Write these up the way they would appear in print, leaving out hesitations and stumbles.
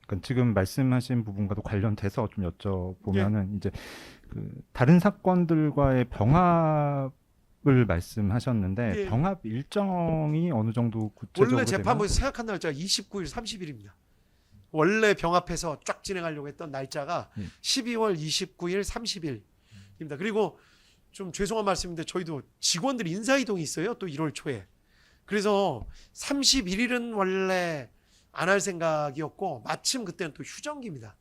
그러니까 지금 말씀하신 부분과도 관련돼서 좀 예. 여쭤보면은 이제 그 다른 사건들과의 병합을 말씀하셨는데 예. 병합 일정이 어느 정도 원래 구체적으로 되면 재판부에서 생각한 날짜가 29일, 30일입니다. 원래 병합해서 쫙 진행하려고 했던 날짜가 예. 12월 29일, 30일입니다. 그리고 좀 죄송한 말씀인데 저희도 직원들 인사이동이 있어요. 또 1월 초에. 그래서 31일은 원래 안 할 생각이었고 마침 그때는 또 휴정기입니다.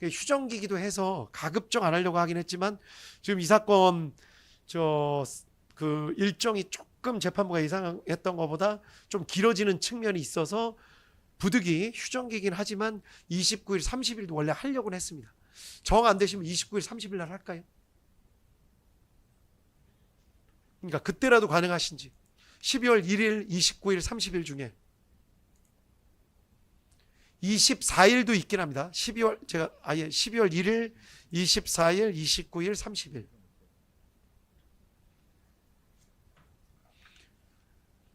휴정기기도 해서 가급적 안 하려고 하긴 했지만 지금 이 사건 그 일정이 조금 재판부가 예상했던 것보다 좀 길어지는 측면이 있어서 부득이 휴정기긴 하지만 29일, 30일도 원래 하려고는 했습니다. 정 안 되시면 29일, 30일 날 할까요? 그러니까 그때라도 가능하신지. 12월 1일, 29일, 30일 중에 24일도 있긴 합니다. 12월 1일, 24일, 29일, 30일.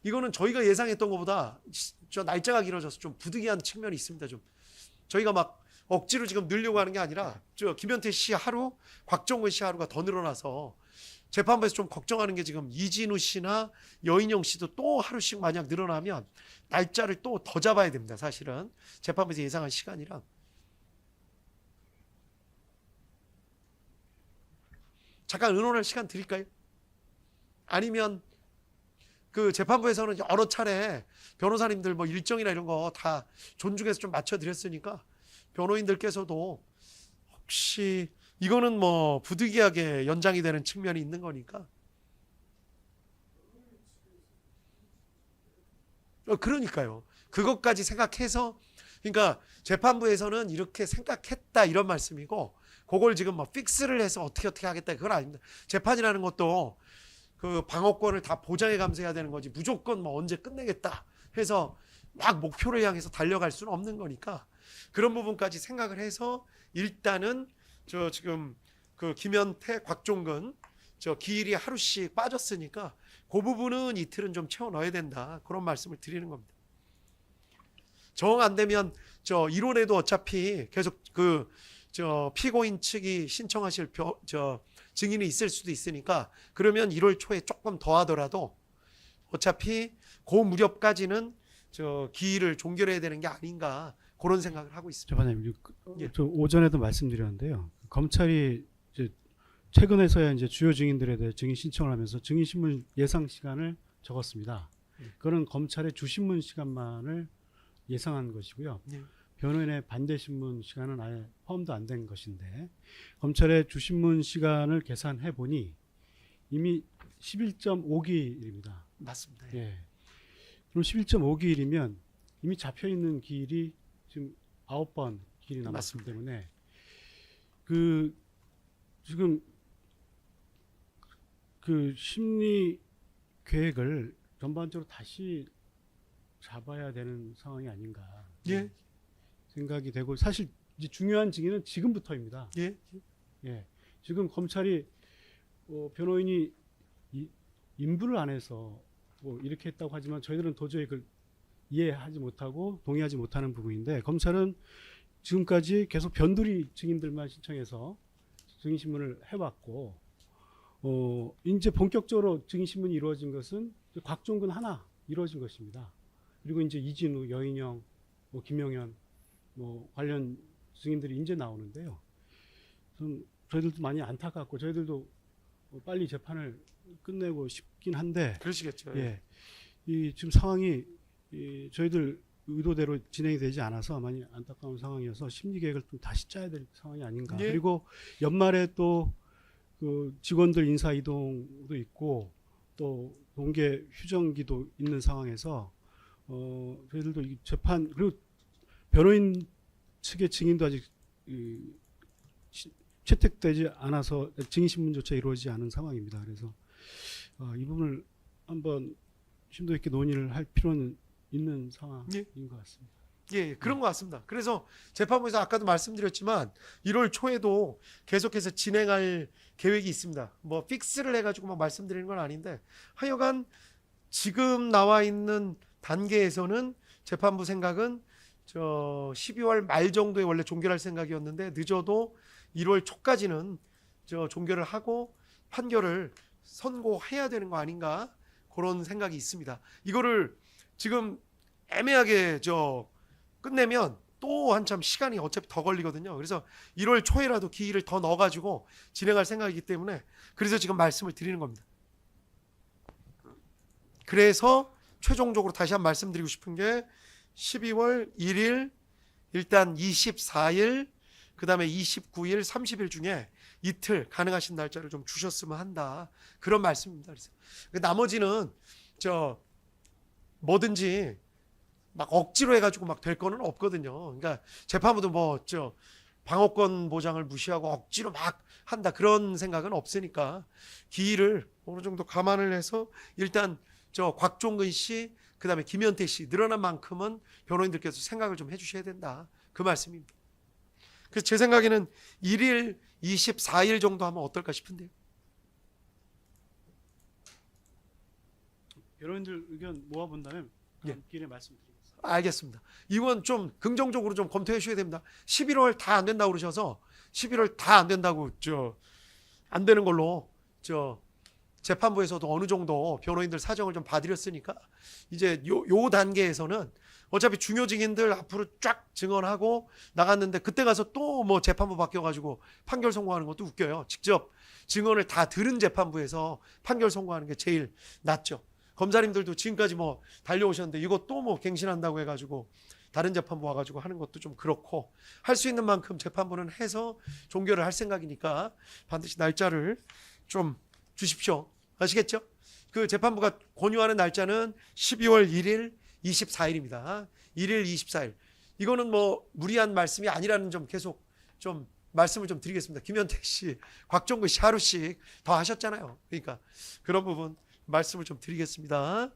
이거는 저희가 예상했던 것보다 저 날짜가 길어져서 좀 부득이한 측면이 있습니다. 좀 저희가 막 억지로 지금 늘려고 하는 게 아니라 저 김현태 씨 하루, 곽종근 씨 하루가 더 늘어나서 재판부에서 좀 걱정하는 게 지금 이진우 씨나 여인영 씨도 또 하루씩 만약 늘어나면 날짜를 또 더 잡아야 됩니다. 사실은 재판부에서 예상한 시간이랑. 잠깐 의논할 시간 드릴까요? 아니면 그 재판부에서는 여러 차례 변호사님들 뭐 일정이나 이런 거 다 존중해서 좀 맞춰드렸으니까 변호인들께서도 혹시 이거는 뭐 부득이하게 연장이 되는 측면이 있는 거니까 그러니까요. 그것까지 생각해서 그러니까 재판부에서는 이렇게 생각했다 이런 말씀이고 그걸 지금 뭐 픽스를 해서 어떻게 하겠다 그건 아닙니다. 재판이라는 것도 그 방어권을 다 보장해 가면서 해야 되는 거지 무조건 뭐 언제 끝내겠다 해서 막 목표를 향해서 달려갈 수는 없는 거니까 그런 부분까지 생각을 해서 일단은 저 지금 그 김현태, 곽종근 저 기일이 하루씩 빠졌으니까 그 부분은 이틀은 좀 채워 넣어야 된다 그런 말씀을 드리는 겁니다. 정 안 되면 저 이론에도 어차피 계속 그 저 피고인 측이 신청하실 증인이 있을 수도 있으니까 그러면 1월 초에 조금 더 하더라도 어차피 그 무렵까지는 저 기일을 종결해야 되는 게 아닌가 그런 생각을 하고 있습니다. 재판장님, 예. 저 오전에도 말씀드렸는데요. 검찰이 이제 최근에서야 이제 주요 증인들에 대해 증인 신청을 하면서 증인 신문 예상 시간을 적었습니다. 그거는 검찰의 주신문 시간만을 예상한 것이고요. 예. 변호인의 반대 신문 시간은 아예 포함도 안 된 것인데 검찰의 주신문 시간을 계산해 보니 이미 11.5기일입니다. 맞습니다. 예. 그럼 11.5기일이면 이미 잡혀 있는 기일이 지금 9번 기일이 남았기 맞습니다. 때문에 그 지금 그 심리 계획을 전반적으로 다시 잡아야 되는 상황이 아닌가 예. 생각이 되고 사실 이제 중요한 증인은 지금부터입니다. 예. 예. 지금 검찰이 변호인이 인부를 안 해서 뭐 이렇게 했다고 하지만 저희들은 도저히 그걸 이해하지 못하고 동의하지 못하는 부분인데 검찰은 지금까지 계속 변두리 증인들만 신청해서 증인신문을 해왔고 이제 본격적으로 증인신문이 이루어진 것은 곽종근 하나 이루어진 것입니다. 그리고 이제 이진우, 여인영, 뭐 김영현 뭐 관련 증인들이 이제 나오는데요. 저희들도 많이 안타깝고 저희들도 빨리 재판을 끝내고 싶긴 한데 그러시겠죠. 예. 이 지금 상황이 저희들 의도대로 진행이 되지 않아서 많이 안타까운 상황이어서 심리 계획을 좀 다시 짜야 될 상황이 아닌가. 예. 그리고 연말에 또 그 직원들 인사 이동도 있고 또 동계 휴정기도 있는 상황에서 저희들도 이 재판 그리고 변호인 측의 증인도 아직 채택되지 않아서 증인신문조차 이루어지지 않은 상황입니다. 그래서 이 부분을 한번 심도 있게 논의를 할 필요는 있는 상황인 것 같습니다. 예, 그런 것 같습니다. 그래서 재판부에서 아까도 말씀드렸지만 1월 초에도 계속해서 진행할 계획이 있습니다. 뭐 픽스를 해가지고 막 말씀드리는 건 아닌데 하여간 지금 나와 있는 단계에서는 재판부 생각은 저 12월 말 정도에 원래 종결할 생각이었는데 늦어도 1월 초까지는 저 종결을 하고 판결을 선고해야 되는 거 아닌가 그런 생각이 있습니다. 이거를 지금 애매하게 저 끝내면 또 한참 시간이 어차피 더 걸리거든요. 그래서 1월 초에라도 기일을 더 넣어가지고 진행할 생각이기 때문에 그래서 지금 말씀을 드리는 겁니다. 그래서 최종적으로 다시 한번 말씀드리고 싶은 게 12월 1일 일단 24일 그 다음에 29일 30일 중에 이틀 가능하신 날짜를 좀 주셨으면 한다 그런 말씀입니다. 그래서 나머지는 저 뭐든지 막 억지로 해가지고 막 될 거는 없거든요. 그러니까 재판부도 뭐 저 방어권 보장을 무시하고 억지로 막 한다 그런 생각은 없으니까 기일을 어느 정도 감안을 해서 일단 저 곽종근 씨 그다음에 김현태 씨 늘어난 만큼은 변호인들께서 생각을 좀 해주셔야 된다 그 말씀입니다. 그래서 제 생각에는 1일 24일 정도 하면 어떨까 싶은데요. 변호인들 의견 모아본다면 다음 기회에 말씀드리겠습니다. 알겠습니다. 이건 좀 긍정적으로 좀 검토해 주셔야 됩니다. 11월 다 안 된다고 그러셔서 11월 다 안 된다고 안 되는 걸로 재판부에서도 어느 정도 변호인들 사정을 좀 봐드렸으니까 이제 요 단계에서는 어차피 중요 증인들 앞으로 쫙 증언하고 나갔는데 그때 가서 또 뭐 재판부 바뀌어가지고 판결 선고하는 것도 웃겨요. 직접 증언을 다 들은 재판부에서 판결 선고하는 게 제일 낫죠. 검사님들도 지금까지 뭐 달려오셨는데 이거 또 뭐 갱신한다고 해가지고 다른 재판부 와가지고 하는 것도 좀 그렇고 할 수 있는 만큼 재판부는 해서 종결을 할 생각이니까 반드시 날짜를 좀 주십시오. 아시겠죠? 그 재판부가 권유하는 날짜는 12월 1일, 24일입니다. 1일, 24일. 이거는 뭐 무리한 말씀이 아니라는 점 계속 좀 말씀을 좀 드리겠습니다. 김현태 씨, 곽종근 씨 하루씩 더 하셨잖아요. 그러니까 그런 부분 말씀을 좀 드리겠습니다.